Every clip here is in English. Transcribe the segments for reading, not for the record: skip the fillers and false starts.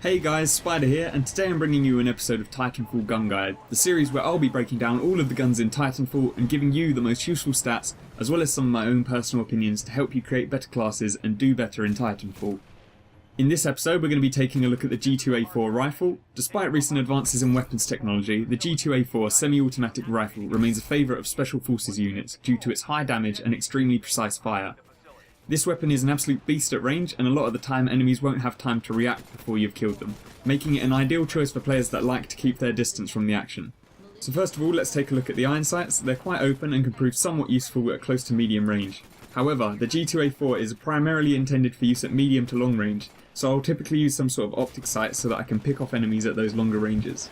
Hey guys, Spider here, and today I'm bringing you an episode of Titanfall Gun Guide, the series where I'll be breaking down all of the guns in Titanfall and giving you the most useful stats, as well as some of my own personal opinions to help you create better classes and do better in Titanfall. In this episode we're going to be taking a look at the G2A4 Rifle. Despite recent advances in weapons technology, the G2A4 semi-automatic rifle remains a favourite of Special Forces units due to its high damage and extremely precise fire. This weapon is an absolute beast at range, and a lot of the time enemies won't have time to react before you've killed them, making it an ideal choice for players that like to keep their distance from the action. So first of all, let's take a look at the iron sights. They're quite open and can prove somewhat useful at close to medium range. However, the G2A4 is primarily intended for use at medium to long range, so I'll typically use some sort of optic sight so that I can pick off enemies at those longer ranges.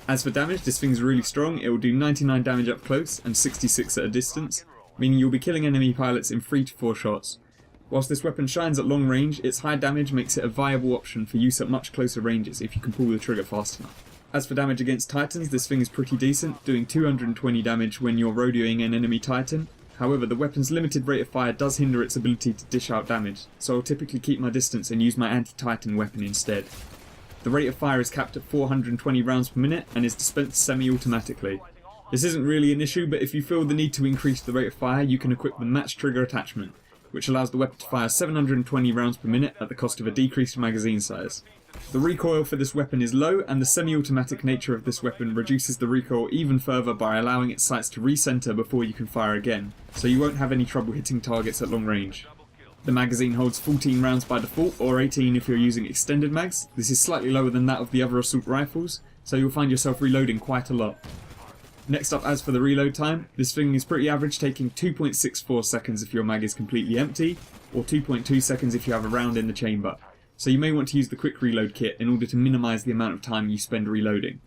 As for damage, this thing's really strong. It will do 99 damage up close and 66 at a distance, meaning you'll be killing enemy pilots in 3 to 4 shots. Whilst this weapon shines at long range, its high damage makes it a viable option for use at much closer ranges if you can pull the trigger fast enough. As for damage against Titans, this thing is pretty decent, doing 220 damage when you're rodeoing an enemy Titan. However, the weapon's limited rate of fire does hinder its ability to dish out damage, so I'll typically keep my distance and use my anti-Titan weapon instead. The rate of fire is capped at 420 rounds per minute and is dispensed semi-automatically. This isn't really an issue, but if you feel the need to increase the rate of fire, you can equip the match trigger attachment, which allows the weapon to fire 720 rounds per minute at the cost of a decreased magazine size. The recoil for this weapon is low, and the semi-automatic nature of this weapon reduces the recoil even further by allowing its sights to recenter before you can fire again, so you won't have any trouble hitting targets at long range. The magazine holds 14 rounds by default, or 18 if you're using extended mags. This is slightly lower than that of the other assault rifles, so you'll find yourself reloading quite a lot. Next up, as for the reload time, this thing is pretty average, taking 2.64 seconds if your mag is completely empty, or 2.2 seconds if you have a round in the chamber, so you may want to use the quick reload kit in order to minimise the amount of time you spend reloading.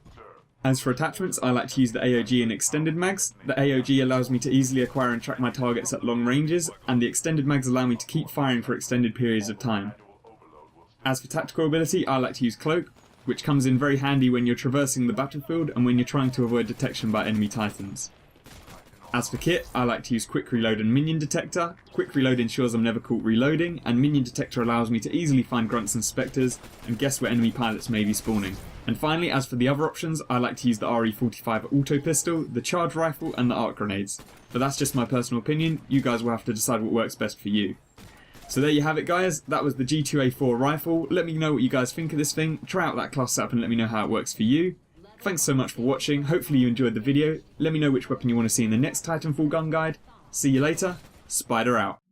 As for attachments, I like to use the AOG and extended mags. The AOG allows me to easily acquire and track my targets at long ranges, and the extended mags allow me to keep firing for extended periods of time. As for tactical ability, I like to use Cloak, which comes in very handy when you're traversing the battlefield and when you're trying to avoid detection by enemy Titans. As for kit, I like to use Quick Reload and Minion Detector. Quick Reload ensures I'm never caught reloading, and Minion Detector allows me to easily find grunts and spectres and guess where enemy pilots may be spawning. And finally, as for the other options, I like to use the RE45 Auto Pistol, the Charge Rifle and the Arc Grenades. But that's just my personal opinion, you guys will have to decide what works best for you. So there you have it guys, that was the G2A4 Rifle. Let me know what you guys think of this thing, try out that class setup and let me know how it works for you. Thanks so much for watching, hopefully you enjoyed the video. Let me know which weapon you want to see in the next Titanfall Gun Guide. See you later, Spider out.